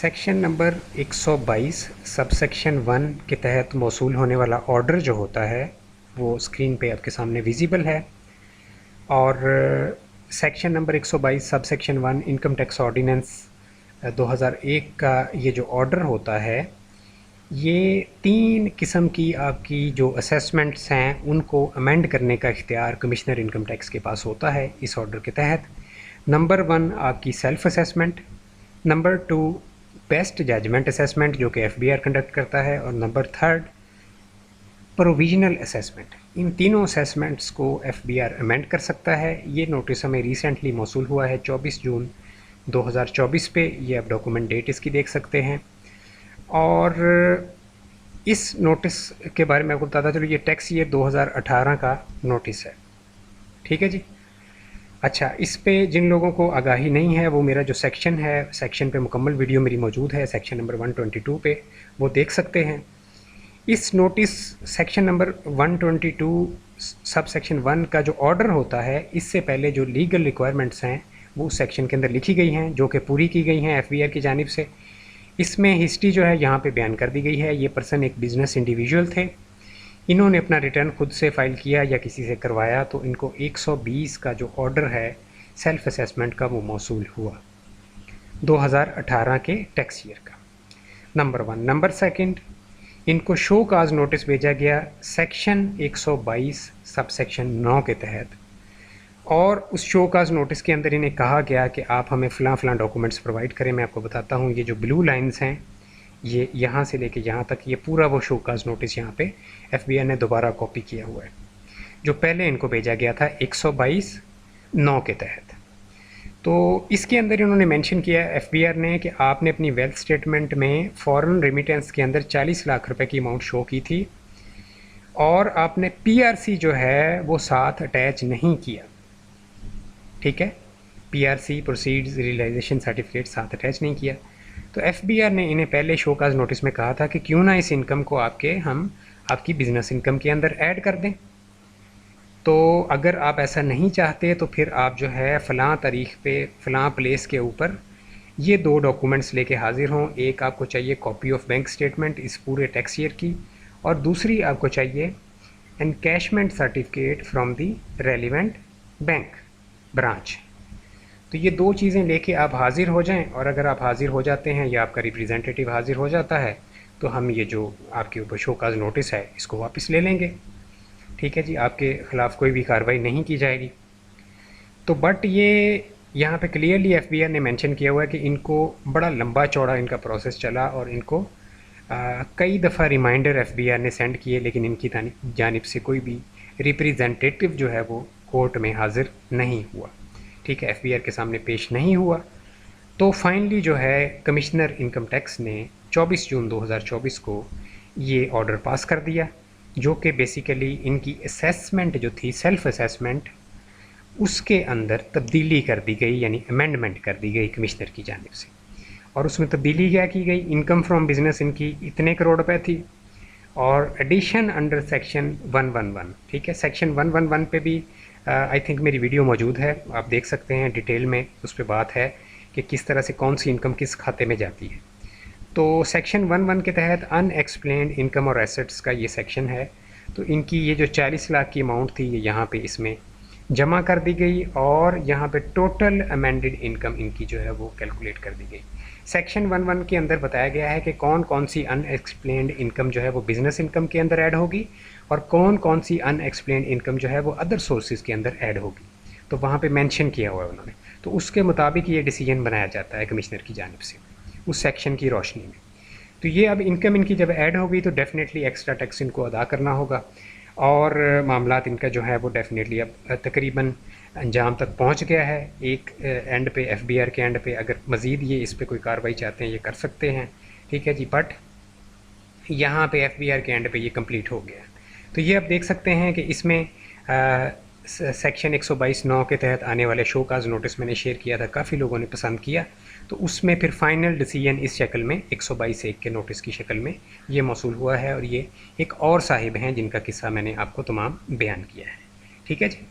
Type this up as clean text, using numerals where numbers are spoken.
Section number 122 sub section 1 के तहत मौसूल होने वाला ऑर्डर जो होता है वो स्क्रीन पे आपके सामने विजिबल है। और section number 122 sub section 1 income tax ordinance 2001 का ये जो ऑर्डर होता है, ये 3 किस्म की आपकी जो असेसमेंट्स हैं उनको अमेंड करने का इख्तियार कमिश्नर इनकम टैक्स के पास होता है इस ऑर्डर के तहत। नंबर 1 आपकी self assessment, number 2 best judgment assessment जो कि एफबीआर कंडक्ट करता है, और नंबर 3 प्रोविजनल असेसमेंट। इन तीनों असेसमेंट्स को एफबीआर अमेंड कर सकता है। ये नोटिस हमें रिसेंटली मौसूल हुआ है 24 जून 2024 पे। ये आप डॉक्यूमेंट डेट इसकी देख सकते हैं। और इस नोटिस के बारे में आपको बताता चलो, ये टैक्स ईयर 2018 का नोटिस है। ठीक है जी। अच्छा, इस पे जिन लोगों को आगाही नहीं है वो मेरा जो सेक्शन है, सेक्शन पे मुकम्मल वीडियो मेरी मौजूद है सेक्शन नंबर 122 पे, वो देख सकते हैं। इस notice section number 122 sub section 1 का जो ऑर्डर होता है, इससे पहले जो लीगल रिक्वायरमेंट्स हैं वो उस सेक्शन के अंदर लिखी गई हैं, जो कि पूरी की गई हैं एफबीआर की जानिब से। इसमें हिस्ट्री जो है यहाँ पे बयान कर दी गई है। ये पर्सन एक बिज़नेस इंडिविजुअल थे, इन्होंने अपना रिटर्न खुद से फ़ाइल किया या किसी से करवाया, तो इनको 120 का जो ऑर्डर है सेल्फ असेसमेंट का वो मौसूल हुआ 2018 के टैक्स ईयर का। नंबर 1। नंबर 2, इनको शो काज नोटिस भेजा गया सेक्शन 122 सब सेक्शन 9 के तहत, और उस शो काज नोटिस के अंदर इन्हें कहा गया कि आप हमें फ़लाँ डॉक्यूमेंट्स प्रोवाइड करें। मैं आपको बताता हूँ, ये जो ब्लू लाइंस हैं ये यहाँ से लेके यहाँ तक, ये पूरा वो शो काज नोटिस यहाँ पे एफबीआर ने दोबारा कॉपी किया हुआ है, जो पहले इनको भेजा गया था 122(9) के तहत। तो इसके अंदर इन्होंने मेंशन किया एफबीआर ने कि आपने अपनी वेल्थ स्टेटमेंट में फॉरेन रेमिटेंस के अंदर 40 लाख रुपए की अमाउंट शो की थी, और आपने पीआरसी जो है वो साथ अटैच नहीं किया। ठीक है, पीआरसी प्रोसीड्स रियलाइजेशन सर्टिफिकेट साथ अटैच नहीं किया। तो एफबीआर ने इन्हें पहले शोकाज नोटिस में कहा था कि क्यों ना इस इनकम को हम आपकी बिज़नेस इनकम के अंदर ऐड कर दें। तो अगर आप ऐसा नहीं चाहते तो फिर आप जो है फ़लाँ तारीख पे फ़लाँ प्लेस के ऊपर ये 2 डॉक्यूमेंट्स लेके हाजिर हों। एक आपको चाहिए कॉपी ऑफ बैंक स्टेटमेंट इस पूरे टैक्स ईयर की, और दूसरी आपको चाहिए encashment certificate from the relevant bank branch. तो ये 2 चीज़ें लेके आप हाज़िर हो जाएं, और अगर आप हाज़िर हो जाते हैं या आपका रिप्रेजेंटेटिव हाज़िर हो जाता है तो हम ये जो आपके ऊपर शोकाज नोटिस है इसको वापस ले लेंगे। ठीक है जी, आपके ख़िलाफ़ कोई भी कार्रवाई नहीं की जाएगी। तो बट ये यहाँ पे क्लियरली एफबीआर ने मेंशन किया हुआ है कि इनको बड़ा लंबा चौड़ा इनका प्रोसेस चला, और इनको कई दफ़ा रिमाइंडर एफबीआर ने सेंड किए, लेकिन इनकी जानिब से कोई भी रिप्रेजेंटेटिव जो है वो कोर्ट में हाज़िर नहीं हुआ। ठीक है, एफबीआर के सामने पेश नहीं हुआ। तो फाइनली जो है कमिश्नर इनकम टैक्स ने 24 जून 2024 को ये ऑर्डर पास कर दिया, जो कि बेसिकली इनकी असेसमेंट जो थी सेल्फ असेसमेंट, उसके अंदर तब्दीली कर दी गई, यानी अमेंडमेंट कर दी गई कमिश्नर की जानिब से। और उसमें तब्दीली क्या की गई, इनकम फ्रॉम बिज़नेस इनकी इतने करोड़ रुपए थी, और एडिशन अंडर सेक्शन 111। ठीक है, सेक्शन 111 पे भी आई थिंक मेरी वीडियो मौजूद है, आप देख सकते हैं डिटेल में उस पर बात है कि किस तरह से कौन सी इनकम किस खाते में जाती है। तो सेक्शन 11 के तहत अनएक्सप्लेन्ड इनकम और एसेट्स का ये सेक्शन है। तो इनकी ये जो 40 लाख की अमाउंट थी ये यहाँ पे इसमें जमा कर दी गई, और यहाँ पे टोटल अमेंडेड इनकम इनकी जो है वो कैलकुलेट कर दी गई। सेक्शन 11 के अंदर बताया गया है कि कौन कौन सी अनएक्सप्लेन्ड इनकम जो है वो बिज़नेस इनकम के अंदर ऐड होगी, और कौन कौन सी अनएक्सप्लेन्ड इनकम जो है वो अदर सोर्सेज के अंदर ऐड होगी। तो वहाँ पे मेंशन किया हुआ है उन्होंने। तो उसके मुताबिक ये डिसीजन बनाया जाता है कमिश्नर की जानिब से उस सेक्शन की रोशनी में। तो ये अब इनकम इनकी जब ऐड होगी तो डेफिनेटली एक्स्ट्रा टैक्स इनको अदा करना होगा, और मामलात इनका जो है वो डेफिनेटली अब तकरीबन अंजाम तक पहुंच गया है। एक एंड पे एफबीआर के एंड पे अगर मज़ीद ये इस पे कोई कार्रवाई चाहते हैं ये कर सकते हैं। ठीक है जी, बट यहाँ पे एफबीआर के एंड पे ये कंप्लीट हो गया। तो ये आप देख सकते हैं कि इसमें सेक्शन 122(9) के तहत आने वाले शो काज नोटिस मैंने शेयर किया था, काफ़ी लोगों ने पसंद किया। तो उसमें फिर फाइनल डिसीजन इस शक्ल में 122(1) के नोटिस की शक्ल में ये मौसूल हुआ है, और ये एक और साहिब हैं जिनका किस्सा मैंने आपको तमाम बयान किया है। ठीक है जी।